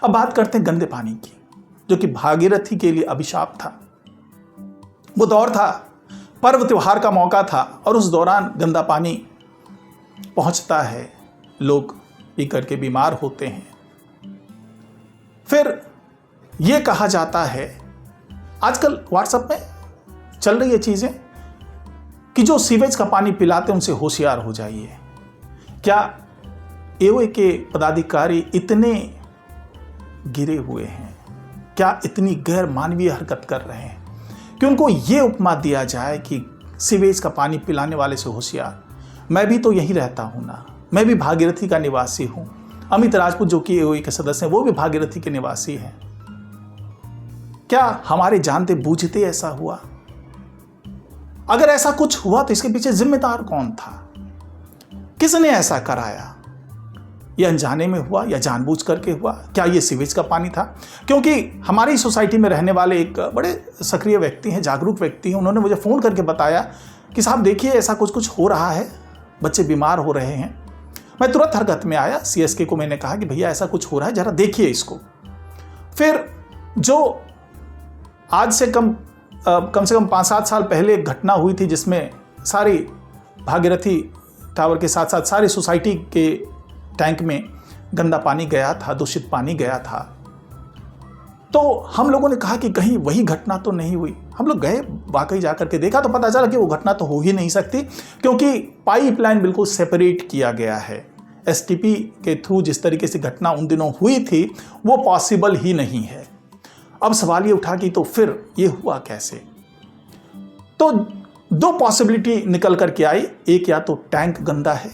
अब बात करते हैं गंदे पानी की, जो कि भागीरथी के लिए अभिशाप था। वो दौर था, पर्व त्योहार का मौका था और उस दौरान गंदा पानी पहुंचता है, लोग पी करके बीमार होते हैं। फिर ये कहा जाता है, आजकल व्हाट्सएप में चल रही है चीजें कि जो सीवेज का पानी पिलाते हैं उनसे होशियार हो जाइए। क्या एओए के पदाधिकारी इतने गिरे हुए हैं, क्या इतनी गैर मानवीय हरकत कर रहे हैं कि उनको ये उपमा दिया जाए कि सीवेज का पानी पिलाने वाले से होशियार? मैं भी तो यहीं रहता हूं ना, मैं भी भागीरथी का निवासी हूं। अमित राजपूत जो कि एओए के सदस्य हैं, वो भी भागीरथी के निवासी हैं। क्या हमारे जानते बूझते ऐसा हुआ? अगर ऐसा कुछ हुआ तो इसके पीछे जिम्मेदार कौन था? किसने ऐसा कराया? यह अनजाने में हुआ या जानबूझ करके हुआ? क्या यह सीवेज का पानी था? क्योंकि हमारी सोसाइटी में रहने वाले एक बड़े सक्रिय व्यक्ति हैं, जागरूक व्यक्ति हैं, उन्होंने मुझे फ़ोन करके बताया कि साहब देखिए ऐसा कुछ कुछ हो रहा है, बच्चे बीमार हो रहे हैं। मैं तुरंत हरकत में आया, सीएसके को मैंने कहा कि भैया ऐसा कुछ हो रहा है, ज़रा देखिए इसको। फिर जो आज से कम से कम 5-7 साल पहले एक घटना हुई थी जिसमें सारी भागीरथी टावर के साथ साथ सारी सोसाइटी के टैंक में गंदा पानी गया था, दूषित पानी गया था, तो हम लोगों ने कहा कि कहीं वही घटना तो नहीं हुई। हम लोग गए, वाकई जाकर के देखा तो पता चला कि वो घटना तो हो ही नहीं सकती, क्योंकि पाइपलाइन बिल्कुल सेपरेट किया गया है। एसटीपी के थ्रू जिस तरीके से घटना उन दिनों हुई थी वो पॉसिबल ही नहीं है। अब सवाल ये उठा कि तो फिर ये हुआ कैसे? तो दो पॉसिबिलिटी निकल करके आई, एक या तो टैंक गंदा है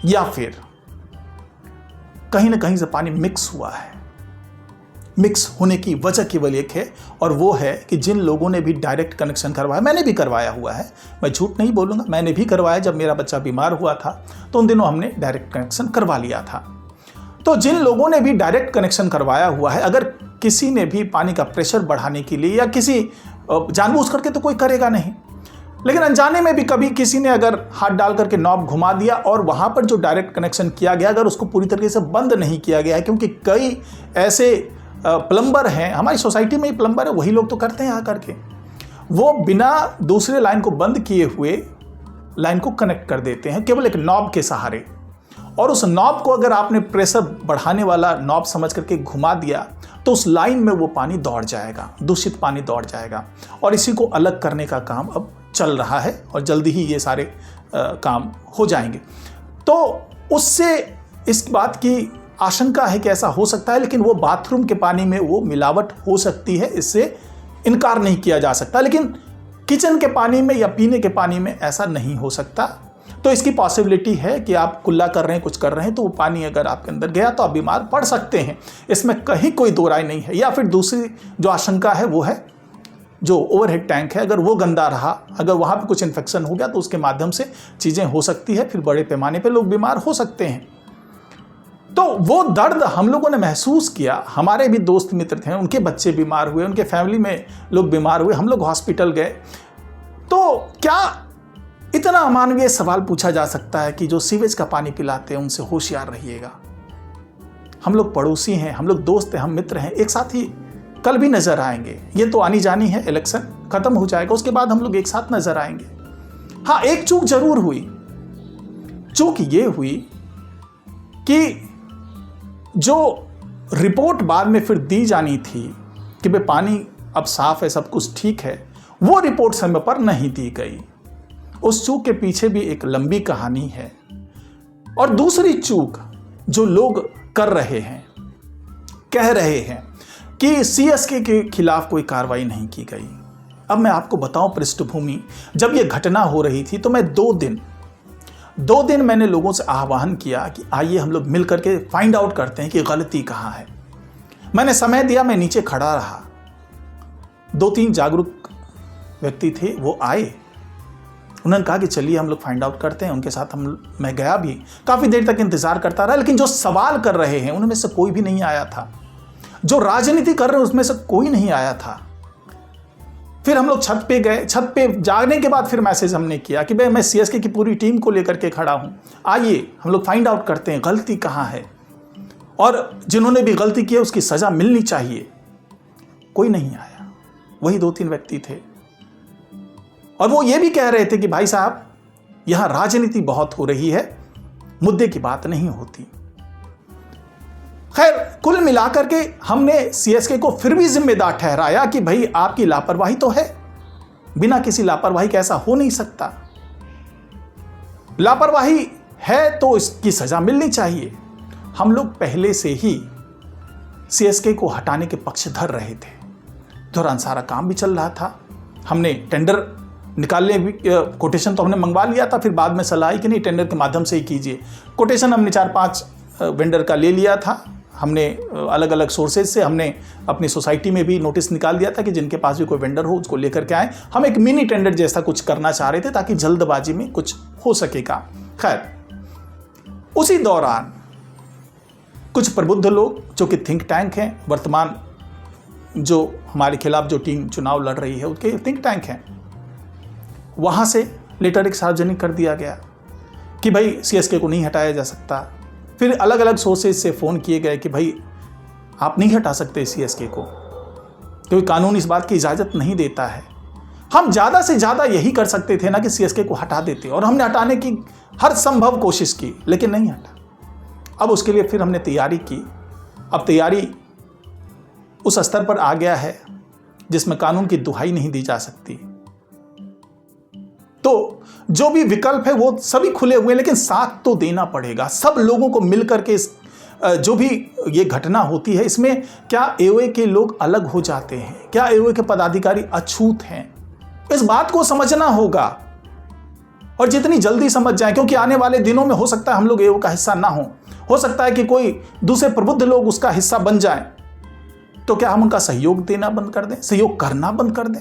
या फिर कहीं ना कहीं से पानी मिक्स हुआ है। मिक्स होने की वजह केवल एक है, और वो है कि जिन लोगों ने भी डायरेक्ट कनेक्शन करवाया, मैंने भी करवाया हुआ है, मैं झूठ नहीं बोलूँगा, मैंने भी करवाया। जब मेरा बच्चा बीमार हुआ था तो उन दिनों हमने डायरेक्ट कनेक्शन करवा लिया था। तो जिन लोगों ने भी डायरेक्ट कनेक्शन करवाया हुआ है, अगर किसी ने भी पानी का प्रेशर बढ़ाने के लिए या किसी जानबूझ करके तो कोई करेगा नहीं, लेकिन अनजाने में भी कभी किसी ने अगर हाथ डाल करके नॉब घुमा दिया और वहाँ पर जो डायरेक्ट कनेक्शन किया गया अगर उसको पूरी तरीके से बंद नहीं किया गया है, क्योंकि कई ऐसे प्लम्बर हैं, हमारी सोसाइटी में ही प्लम्बर है, वही लोग तो करते हैं आकर के, वो बिना दूसरे लाइन को बंद किए हुए लाइन को कनेक्ट कर देते हैं केवल एक नॉब के सहारे। और उस नॉब को अगर आपने प्रेशर बढ़ाने वाला नॉब समझ करके घुमा दिया तो उस लाइन में वो पानी दौड़ जाएगा, दूषित पानी दौड़ जाएगा। और इसी को अलग करने का काम अब चल रहा है और जल्दी ही ये सारे काम हो जाएंगे। तो उससे इस बात की आशंका है कि ऐसा हो सकता है, लेकिन वो बाथरूम के पानी में वो मिलावट हो सकती है, इससे इनकार नहीं किया जा सकता। लेकिन किचन के पानी में या पीने के पानी में ऐसा नहीं हो सकता। तो इसकी पॉसिबिलिटी है कि आप कुल्ला कर रहे हैं, कुछ कर रहे हैं, तो वो पानी अगर आपके अंदर गया तो आप बीमार पड़ सकते हैं, इसमें कहीं कोई दो राय नहीं है। या फिर दूसरी जो आशंका है वो है जो ओवरहेड टैंक है, अगर वो गंदा रहा, अगर वहाँ पे कुछ इन्फेक्शन हो गया तो उसके माध्यम से चीज़ें हो सकती है, फिर बड़े पैमाने पे लोग बीमार हो सकते हैं। तो वो दर्द हम लोगों ने महसूस किया। हमारे भी दोस्त मित्र थे, उनके बच्चे बीमार हुए, उनके फैमिली में लोग बीमार हुए, हम लोग हॉस्पिटल गए। तो क्या इतना अमानवीय सवाल पूछा जा सकता है कि जो सीवेज का पानी पिलाते हैं उनसे होशियार रहिएगा? हम लोग पड़ोसी हैं, हम लोग दोस्त हैं, हम मित्र हैं, एक साथ ही कल भी नजर आएंगे। ये तो आनी जानी है, इलेक्शन खत्म हो जाएगा, उसके बाद हम लोग एक साथ नजर आएंगे। हाँ, एक चूक जरूर हुई। चूक ये हुई कि जो रिपोर्ट बाद में फिर दी जानी थी कि भाई पानी अब साफ है, सब कुछ ठीक है, वो रिपोर्ट समय पर नहीं दी गई। उस चूक के पीछे भी एक लंबी कहानी है। और दूसरी चूक जो लोग कर रहे हैं, कह रहे हैं कि सीएसके के खिलाफ कोई कार्रवाई नहीं की गई। अब मैं आपको बताऊं पृष्ठभूमि, जब यह घटना हो रही थी तो मैं 2 दिन मैंने लोगों से आह्वान किया कि आइए हम लोग मिल करके फाइंड आउट करते हैं कि गलती कहाँ है। मैंने समय दिया, मैं नीचे खड़ा रहा, 2-3 जागरूक व्यक्ति थे, वो आए, उन्होंने कहा कि चलिए हम लोग फाइंड आउट करते हैं। उनके साथ मैं गया भी, काफ़ी देर तक इंतज़ार करता रहा, लेकिन जो सवाल कर रहे हैं उनमें से कोई भी नहीं आया था। जो राजनीति कर रहे हैं उसमें से कोई नहीं आया था। फिर हम लोग छत पे गए, छत पे जाने के बाद फिर मैसेज हमने किया कि भाई मैं सीएसके की पूरी टीम को लेकर के खड़ा हूँ, आइए हम लोग फाइंड आउट करते हैं गलती कहाँ है। और जिन्होंने भी गलती की है उसकी सजा मिलनी चाहिए, कोई नहीं आया। वही 2-3 व्यक्ति थे और वो ये भी कह रहे थे कि भाई साहब यहां राजनीति बहुत हो रही है, मुद्दे की बात नहीं होती। खैर, कुल मिलाकर के हमने सीएसके को फिर भी जिम्मेदार ठहराया कि भाई आपकी लापरवाही तो है, बिना किसी लापरवाही के ऐसा हो नहीं सकता। लापरवाही है तो इसकी सजा मिलनी चाहिए। हम लोग पहले से ही सीएसके को हटाने के पक्षधर रहे थे, दौरान सारा काम भी चल रहा था। हमने टेंडर निकालने भी, कोटेशन तो हमने मंगवा लिया था, फिर बाद में सलाह आई कि नहीं टेंडर के माध्यम से ही कीजिए। कोटेशन हमने 4-5 वेंडर का ले लिया था। हमने अलग अलग सोर्सेज से हमने अपनी सोसाइटी में भी नोटिस निकाल दिया था कि जिनके पास भी कोई वेंडर हो उसको लेकर के आए। हम एक मिनी टेंडर जैसा कुछ करना चाह रहे थे ताकि जल्दबाजी में कुछ हो सकेगा। खैर, उसी दौरान कुछ प्रबुद्ध लोग जो कि थिंक टैंक हैं, वर्तमान जो हमारे खिलाफ जो टीम चुनाव लड़ रही है उसके थिंक टैंक हैं, वहाँ से लेटर एक सार्वजनिक कर दिया गया कि भाई सीएसके को नहीं हटाया जा सकता। फिर अलग अलग सोर्सेज से फ़ोन किए गए कि भाई आप नहीं हटा सकते सीएसके को, क्योंकि कानून इस बात की इजाज़त नहीं देता है। हम ज़्यादा से ज़्यादा यही कर सकते थे ना कि सीएसके को हटा देते, और हमने हटाने की हर संभव कोशिश की, लेकिन नहीं हटा। अब उसके लिए फिर हमने तैयारी की। अब तैयारी उस स्तर पर आ गया है जिसमें कानून की दुहाई नहीं दी जा सकती। तो जो भी विकल्प है वो सभी खुले हुए हैं, लेकिन साथ तो देना पड़ेगा। सब लोगों को मिलकर के जो भी ये घटना होती है इसमें क्या एओए के लोग अलग हो जाते हैं, क्या एओए के पदाधिकारी अछूत हैं, इस बात को समझना होगा और जितनी जल्दी समझ जाएं, क्योंकि आने वाले दिनों में हो सकता है हम लोग एओए का हिस्सा ना हो सकता है कि कोई दूसरे प्रबुद्ध लोग उसका हिस्सा बन जाएं। तो क्या हम उनका सहयोग देना बंद कर दें, सहयोग करना बंद कर दें?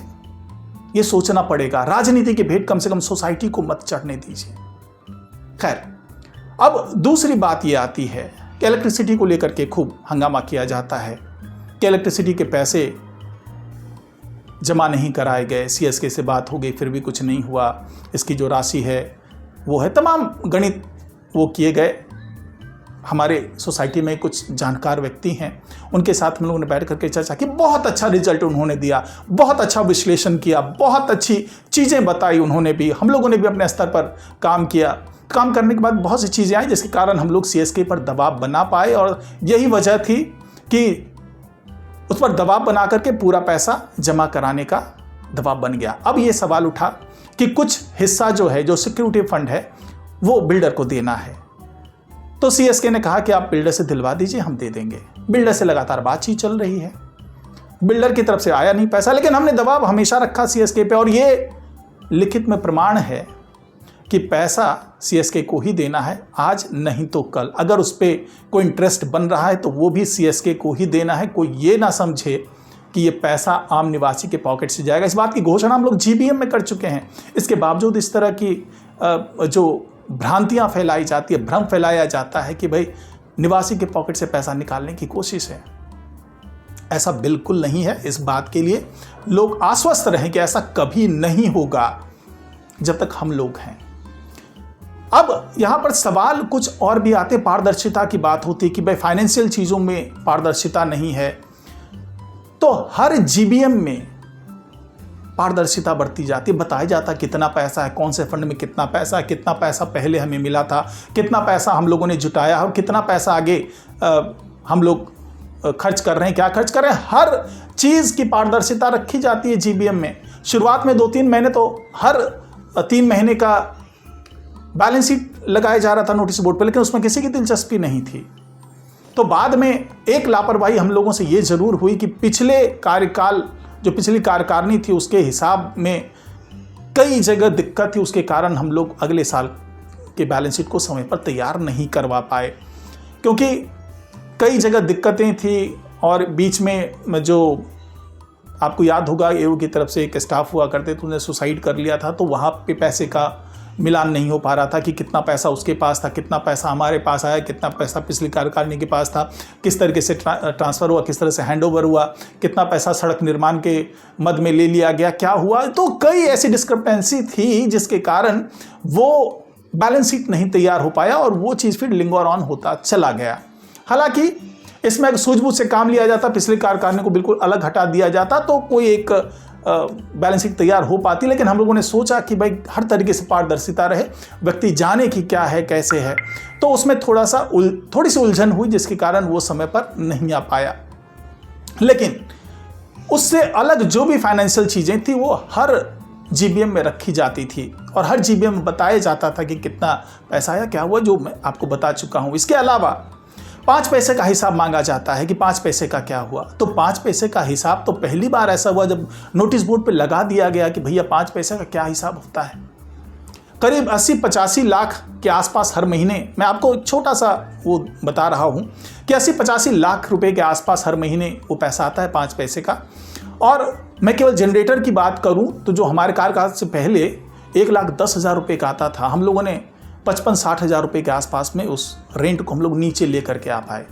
ये सोचना पड़ेगा। राजनीति की भेंट कम से कम सोसाइटी को मत चढ़ने दीजिए। खैर, अब दूसरी बात ये आती है कि इलेक्ट्रिसिटी को लेकर के खूब हंगामा किया जाता है कि इलेक्ट्रिसिटी के पैसे जमा नहीं कराए गए, सीएसके से बात हो गई फिर भी कुछ नहीं हुआ, इसकी जो राशि है वो है, तमाम गणित वो किए गए। हमारे सोसाइटी में कुछ जानकार व्यक्ति हैं, उनके साथ हम लोगों ने बैठ करके चर्चा की। बहुत अच्छा रिजल्ट उन्होंने दिया, बहुत अच्छा विश्लेषण किया, बहुत अच्छी चीज़ें बताई उन्होंने भी, हम लोगों ने भी अपने स्तर पर काम किया। काम करने के बाद बहुत सी चीज़ें आई जिसके कारण हम लोग सीएसके पर दबाव बना पाए, और यही वजह थी कि उस पर दबाव बना करके पूरा पैसा जमा कराने का दबाव बन गया। अब ये सवाल उठा कि कुछ हिस्सा जो है, जो सिक्योरिटी फंड है, वो बिल्डर को देना है। तो सीएसके ने कहा कि आप बिल्डर से दिलवा दीजिए, हम दे देंगे। बिल्डर से लगातार बातचीत चल रही है, बिल्डर की तरफ से आया नहीं पैसा, लेकिन हमने दबाव हमेशा रखा सीएसके पे, और ये लिखित में प्रमाण है कि पैसा सीएसके को ही देना है, आज नहीं तो कल। अगर उस पर कोई इंटरेस्ट बन रहा है तो वो भी सीएसके को ही देना है। कोई ये ना समझे कि ये पैसा आम निवासी के पॉकेट से जाएगा। इस बात की घोषणा हम लोग जीबीएम में कर चुके हैं। इसके बावजूद इस तरह की जो भ्रांतियां फैलाई जाती है, भ्रम फैलाया जाता है कि भाई निवासी के पॉकेट से पैसा निकालने की कोशिश है। ऐसा बिल्कुल नहीं है। इस बात के लिए लोग आश्वस्त रहें कि ऐसा कभी नहीं होगा जब तक हम लोग हैं। अब यहां पर सवाल कुछ और भी आते, पारदर्शिता की बात होती है कि भाई फाइनेंशियल चीजों में पारदर्शिता नहीं है, तो हर जीबीएम में पारदर्शिता बरती जाती है। बताया जाता है कितना पैसा है, कौन से फंड में कितना पैसा है, कितना पैसा पहले हमें मिला था, कितना पैसा हम लोगों ने जुटाया और कितना पैसा आगे हम लोग खर्च कर रहे हैं, क्या खर्च कर रहे हैं। हर चीज़ की पारदर्शिता रखी जाती है जीबीएम में। शुरुआत में 2-3 महीने तो हर 3 महीने का बैलेंस शीट लगाया जा रहा था नोटिस बोर्ड पर, लेकिन उसमें किसी की दिलचस्पी नहीं थी। तो बाद में एक लापरवाही हम लोगों से ये ज़रूर हुई कि पिछले कार्यकाल, जो पिछली कार्यकारिणी थी, उसके हिसाब में कई जगह दिक्कत थी, उसके कारण हम लोग अगले साल के बैलेंस शीट को समय पर तैयार नहीं करवा पाए, क्योंकि कई जगह दिक्कतें थी। और बीच में जो आपको याद होगा एओ की तरफ से एक स्टाफ हुआ करते थे, उन्होंने सुसाइड कर लिया था, तो वहाँ पे पैसे का मिलान नहीं हो पा रहा था कि कितना पैसा उसके पास था, कितना पैसा हमारे पास आया, कितना पैसा पिछली कार्यकारिणी के पास था, किस तरीके से ट्रांसफ़र हुआ, किस तरह से हैंडओवर हुआ, कितना पैसा सड़क निर्माण के मद में ले लिया गया, क्या हुआ। तो कई ऐसी डिस्क्रिपेंसी थी जिसके कारण वो बैलेंस शीट नहीं तैयार हो पाया और वो चीज़ फिर लिंगर ऑन होता चला गया। हालांकि इसमें अगर सूझबूझ से काम लिया जाता, पिछले कारखाने को बिल्कुल अलग हटा दिया जाता, तो कोई एक बैलेंसिंग तैयार हो पाती। लेकिन हम लोगों ने सोचा कि भाई हर तरीके से पारदर्शिता रहे, व्यक्ति जाने कि क्या है कैसे है, तो उसमें थोड़ी सी उलझन हुई, जिसके कारण वो समय पर नहीं आ पाया। लेकिन उससे अलग जो भी फाइनेंशियल चीज़ें थी वो हर जीबीएम में रखी जाती थी और हर जीबीएम में बताया जाता था कि कितना पैसा आया, क्या हुआ, जो मैं आपको बता चुका हूँ। इसके अलावा 5 पैसे का हिसाब मांगा जाता है कि 5 पैसे का क्या हुआ। तो 5 पैसे का हिसाब तो पहली बार ऐसा हुआ जब नोटिस बोर्ड पे लगा दिया गया कि भैया 5 पैसे का क्या हिसाब होता है। करीब 80-85 लाख के आसपास हर महीने, मैं आपको एक छोटा सा वो बता रहा हूँ कि 80-85 लाख रुपए के आसपास हर महीने वो पैसा आता है 5 पैसे का। और मैं केवल जनरेटर की बात करूँ तो जो हमारे कार्यकाल से पहले 1,10,000 रुपये का आता था, हम लोगों ने 55-60 हज़ार रुपये के आसपास में उस रेंट को हम लोग नीचे लेकर के आ पाए।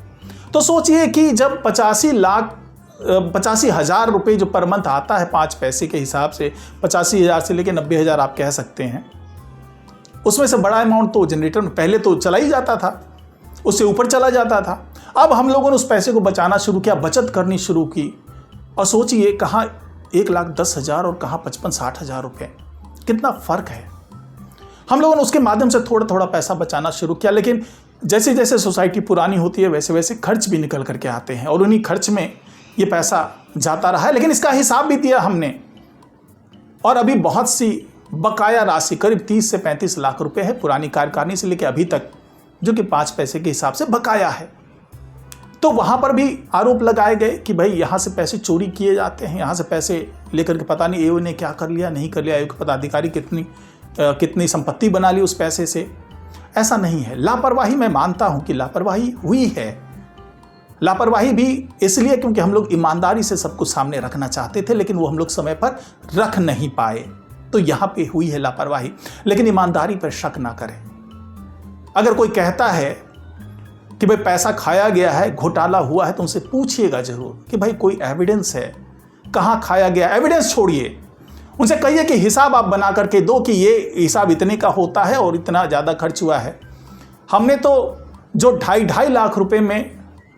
तो सोचिए कि जब 85 हज़ार रुपये जो पर मंथ आता है 5 पैसे के हिसाब से, 85 हज़ार से लेकर 90 हज़ार आप कह सकते हैं, उसमें से बड़ा अमाउंट तो जनरेटर में पहले तो चला ही जाता था, उससे ऊपर चला जाता था। अब हम लोगों ने उस पैसे को बचाना शुरू किया, बचत करनी शुरू की, और सोचिए कहाँ 1,10,000 और कहाँ 55-60 हज़ार रुपये, कितना फ़र्क है। हम लोगों ने उसके माध्यम से थोड़ा थोड़ा पैसा बचाना शुरू किया। लेकिन जैसे जैसे सोसाइटी पुरानी होती है वैसे वैसे खर्च भी निकल करके आते हैं और उन्हीं खर्च में ये पैसा जाता रहा है। लेकिन इसका हिसाब भी दिया हमने, और अभी बहुत सी बकाया राशि करीब 30 से 35 लाख रुपए है पुरानी कार्यकारिणी से लेकर अभी तक, जो कि 5 पैसे के हिसाब से बकाया है। तो वहाँ पर भी आरोप लगाए गए कि भाई यहाँ से पैसे चोरी किए जाते हैं, यहाँ से पैसे लेकर के पता नहीं एओ ने क्या कर लिया नहीं कर लिया, एओ के पदाधिकारी कितनी संपत्ति बना ली उस पैसे से। ऐसा नहीं है। लापरवाही, मैं मानता हूँ कि लापरवाही हुई है। लापरवाही भी इसलिए क्योंकि हम लोग ईमानदारी से सब कुछ सामने रखना चाहते थे, लेकिन वो हम लोग समय पर रख नहीं पाए, तो यहाँ पे हुई है लापरवाही। लेकिन ईमानदारी पर शक ना करें। अगर कोई कहता है कि भाई पैसा खाया गया है, घोटाला हुआ है, तो उनसे पूछिएगा जरूर कि भाई कोई एविडेंस है, कहाँ खाया गया। एविडेंस छोड़िए, उनसे कहिए कि हिसाब आप बना करके दो कि ये हिसाब इतने का होता है और इतना ज़्यादा खर्च हुआ है। हमने तो जो 2.5 लाख रुपए में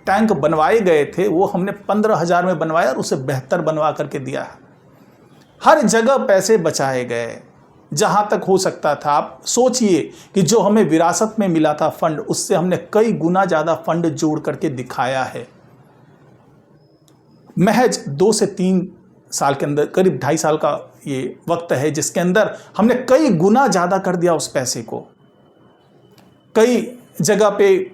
टैंक बनवाए गए थे वो हमने 15,000 में बनवाया और उसे बेहतर बनवा करके दिया है। हर जगह पैसे बचाए गए जहाँ तक हो सकता था। आप सोचिए कि जो हमें विरासत में मिला था फंड, उससे हमने कई गुना ज़्यादा फंड जोड़ करके दिखाया है। महज 2 से 3 साल के अंदर, करीब 2.5 साल का ये वक्त है जिसके अंदर हमने कई गुना ज़्यादा कर दिया उस पैसे को। कई जगह पे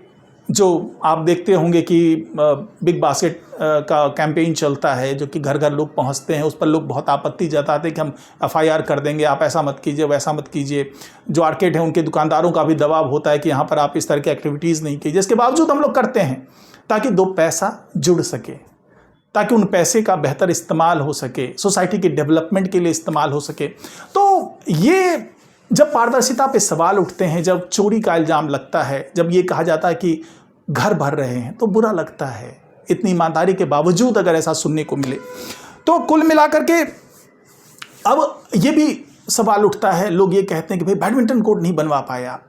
जो आप देखते होंगे कि बिग बास्केट का कैंपेन चलता है, जो कि घर घर लोग पहुंचते हैं, उस पर लोग बहुत आपत्ति जताते हैं कि हम एफआईआर कर देंगे, आप ऐसा मत कीजिए वैसा मत कीजिए। जो आर्केड है उनके दुकानदारों का भी दबाव होता है कि यहाँ पर आप इस तरह की एक्टिविटीज़ नहीं कीजिए। इसके बावजूद हम लोग करते हैं ताकि 2 पैसा जुड़ सके, ताकि उन पैसे का बेहतर इस्तेमाल हो सके, सोसाइटी के डेवलपमेंट के लिए इस्तेमाल हो सके। तो ये जब पारदर्शिता पे सवाल उठते हैं, जब चोरी का इल्ज़ाम लगता है, जब ये कहा जाता है कि घर भर रहे हैं, तो बुरा लगता है। इतनी ईमानदारी के बावजूद अगर ऐसा सुनने को मिले, तो कुल मिलाकर के अब ये भी सवाल उठता है, लोग ये कहते हैं कि भाई बैडमिंटन कोर्ट नहीं बनवा पाए आप।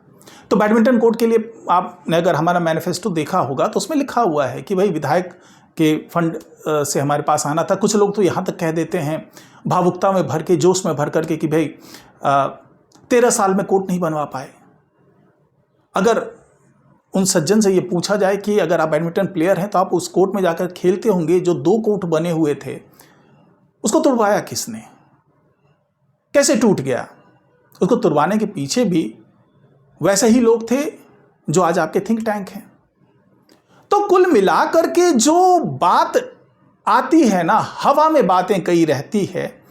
तो बैडमिंटन कोर्ट के लिए आपने अगर हमारा मैनिफेस्टो देखा होगा तो उसमें लिखा हुआ है कि भाई विधायक के फंड से हमारे पास आना था। कुछ लोग तो यहाँ तक कह देते हैं भावुकता में भर के, जोश में भर करके कि भाई 13 साल में कोर्ट नहीं बनवा पाए। अगर उन सज्जन से ये पूछा जाए कि अगर आप बैडमिंटन प्लेयर हैं तो आप उस कोर्ट में जाकर खेलते होंगे, जो 2 कोर्ट बने हुए थे उसको तुड़वाया किसने, कैसे टूट गया? उसको तुड़वाने के पीछे भी वैसे ही लोग थे जो आज आपके थिंक टैंक हैं। तो कुल मिलाकर के जो बात आती है ना, हवा में बातें कई रहती है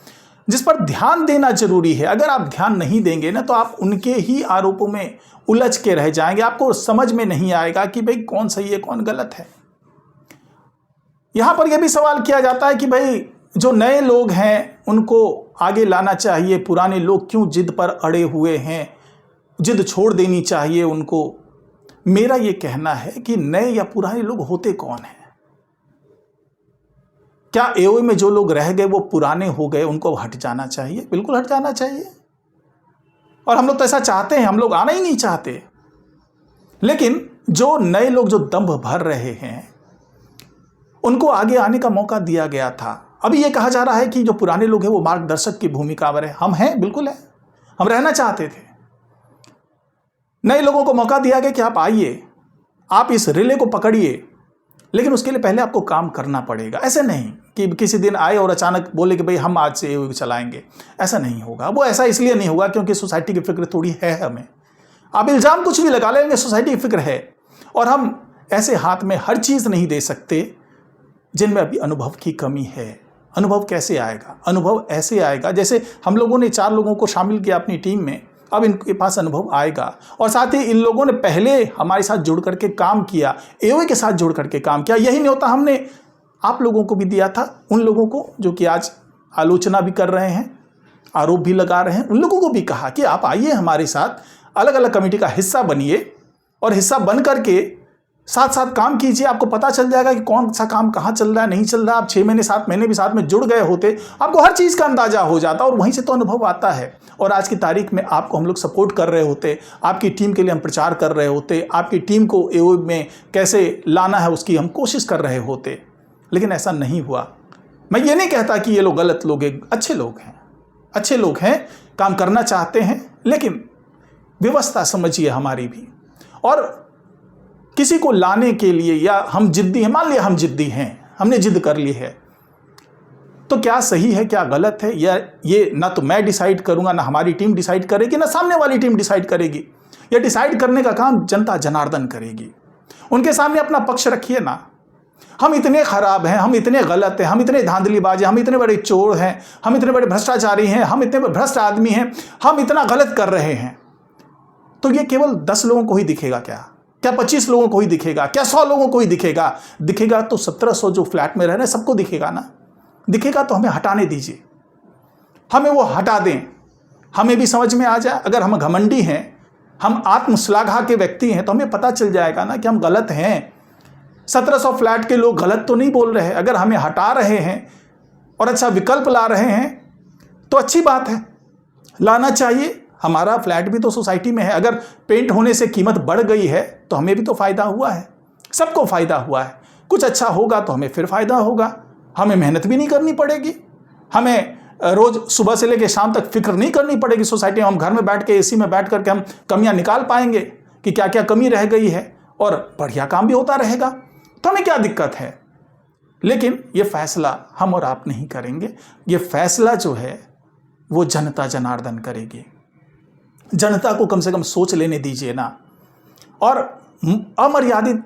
जिस पर ध्यान देना जरूरी है। अगर आप ध्यान नहीं देंगे ना तो आप उनके ही आरोपों में उलझ के रह जाएंगे, आपको समझ में नहीं आएगा कि भाई कौन सही है कौन गलत है। यहां पर यह भी सवाल किया जाता है कि भाई जो नए लोग हैं उनको आगे लाना चाहिए, पुराने लोग क्यों जिद पर अड़े हुए हैं, जिद छोड़ देनी चाहिए उनको। मेरा यह कहना है कि नए या पुराने लोग होते कौन हैं? क्या एओ में जो लोग रह गए वो पुराने हो गए, उनको हट जाना चाहिए? बिल्कुल हट जाना चाहिए। और हम लोग तो ऐसा चाहते हैं, हम लोग आना ही नहीं चाहते। लेकिन जो नए लोग जो दंभ भर रहे हैं, उनको आगे आने का मौका दिया गया था। अभी ये कहा जा रहा है कि जो पुराने लोग हैं वो मार्गदर्शक की भूमिका में है। हम हैं, बिल्कुल है, हम रहना चाहते थे। नए लोगों को मौका दिया गया कि आप आइए, आप इस रिले को पकड़िए, लेकिन उसके लिए पहले आपको काम करना पड़ेगा। ऐसे नहीं कि किसी दिन आए और अचानक बोले कि भाई हम आज से ये चलाएंगे, ऐसा नहीं होगा। वो ऐसा इसलिए नहीं होगा क्योंकि सोसाइटी की फिक्र थोड़ी है हमें। आप इल्ज़ाम कुछ भी लगा लेंगे, सोसाइटी की फिक्र है, और हम ऐसे हाथ में हर चीज़ नहीं दे सकते जिनमें अभी अनुभव की कमी है। अनुभव कैसे आएगा? अनुभव ऐसे आएगा जैसे हम लोगों ने 4 लोगों को शामिल किया अपनी टीम में, अब इनके पास अनुभव आएगा। और साथ ही इन लोगों ने पहले हमारे साथ जुड़ करके काम किया, एओए के साथ जुड़ करके काम किया। यही न्योता हमने आप लोगों को भी दिया था, उन लोगों को जो कि आज आलोचना भी कर रहे हैं, आरोप भी लगा रहे हैं, उन लोगों को भी कहा कि आप आइए हमारे साथ, अलग अलग कमेटी का हिस्सा बनिए और हिस्सा बन करके साथ साथ काम कीजिए। आपको पता चल जाएगा कि कौन सा काम कहाँ चल रहा है, नहीं चल रहा। आप 6 महीने 7 महीने भी साथ में जुड़ गए होते, आपको हर चीज़ का अंदाजा हो जाता, और वहीं से तो अनुभव आता है। और आज की तारीख में आपको हम लोग सपोर्ट कर रहे होते, आपकी टीम के लिए हम प्रचार कर रहे होते, आपकी टीम को एओए में कैसे लाना है उसकी हम कोशिश कर रहे होते, लेकिन ऐसा नहीं हुआ। मैं ये नहीं कहता कि ये लोग गलत लोग हैं, अच्छे लोग हैं, अच्छे लोग हैं, काम करना चाहते हैं, लेकिन व्यवस्था समझिए हमारी भी। और किसी को लाने के लिए, या हम जिद्दी हैं, मान लिया हम जिद्दी हैं, हमने जिद कर ली है, तो क्या सही है क्या गलत है, या ये ना तो मैं डिसाइड करूंगा, ना हमारी टीम डिसाइड करेगी, ना सामने वाली टीम डिसाइड करेगी। ये डिसाइड करने का काम जनता जनार्दन करेगी। उनके सामने अपना पक्ष रखिए ना। हम इतने खराब हैं, हम इतने गलत हैं, हम इतने धांधलीबाज हैं, हम इतने बड़े चोर हैं, हम इतने बड़े भ्रष्टाचारी हैं, हम इतने भ्रष्ट आदमी हैं, हम इतना गलत कर रहे हैं, तो ये केवल 10 लोगों को ही दिखेगा क्या? क्या 25 लोगों को ही दिखेगा? क्या 100 लोगों को ही दिखेगा? दिखेगा तो 1700 जो फ्लैट में रह रहे हैं सबको दिखेगा ना। दिखेगा तो हमें हटाने दीजिए, हमें वो हटा दें, हमें भी समझ में आ जाए। अगर हम घमंडी हैं, हम आत्मश्लाघा के व्यक्ति हैं, तो हमें पता चल जाएगा ना कि हम गलत हैं। 1700 फ्लैट के लोग गलत तो नहीं बोल रहे। अगर हमें हटा रहे हैं और अच्छा विकल्प ला रहे हैं तो अच्छी बात है, लाना चाहिए। हमारा फ्लैट भी तो सोसाइटी में है। अगर पेंट होने से कीमत बढ़ गई है तो हमें भी तो फ़ायदा हुआ है, सबको फ़ायदा हुआ है। कुछ अच्छा होगा तो हमें फिर फ़ायदा होगा, हमें मेहनत भी नहीं करनी पड़ेगी, हमें रोज़ सुबह से लेकर शाम तक फिक्र नहीं करनी पड़ेगी सोसाइटी में। हम घर में बैठ के एसी में बैठ करके हम कमियां निकाल पाएंगे कि क्या क्या कमी रह गई है, और बढ़िया काम भी होता रहेगा, तो हमें क्या दिक्कत है। लेकिन ये फैसला हम और आप नहीं करेंगे, ये फैसला जो है वो जनता जनार्दन करेगी। जनता को कम से कम सोच लेने दीजिए ना। और अमर्यादित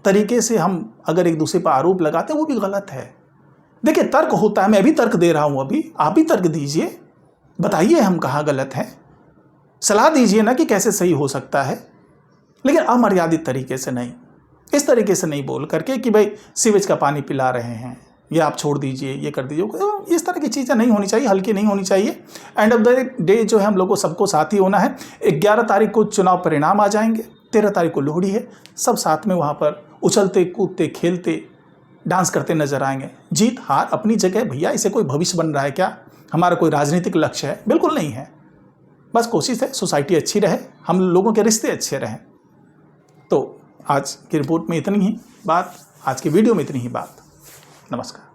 तरीके से हम अगर एक दूसरे पर आरोप लगाते हैं वो भी गलत है। देखिए, तर्क होता है, मैं भी तर्क दे रहा हूं, अभी आप भी तर्क दीजिए, बताइए हम कहाँ गलत हैं, सलाह दीजिए ना कि कैसे सही हो सकता है, लेकिन अमर्यादित तरीके से नहीं, इस तरीके से नहीं बोल करके कि भाई सीवेज का पानी पिला रहे हैं, ये आप छोड़ दीजिए, ये कर दीजिए। इस तरह की चीज़ें नहीं होनी चाहिए, हल्की नहीं होनी चाहिए। एंड ऑफ द डे जो है हम लोग को सबको साथ ही होना है। 11 तारीख को चुनाव परिणाम आ जाएंगे, 13 तारीख को लोहड़ी है, सब साथ में वहाँ पर उछलते कूदते खेलते डांस करते नजर आएंगे। जीत हार अपनी जगह भैया, इसे कोई भविष्य बन रहा है क्या? हमारा कोई राजनीतिक लक्ष्य है? बिल्कुल नहीं है। बस कोशिश है सोसाइटी अच्छी रहे, हम लोगों के रिश्ते अच्छे रहें। तो आज की रिपोर्ट में इतनी ही बात, आज की वीडियो में इतनी ही बात। नमस्कार।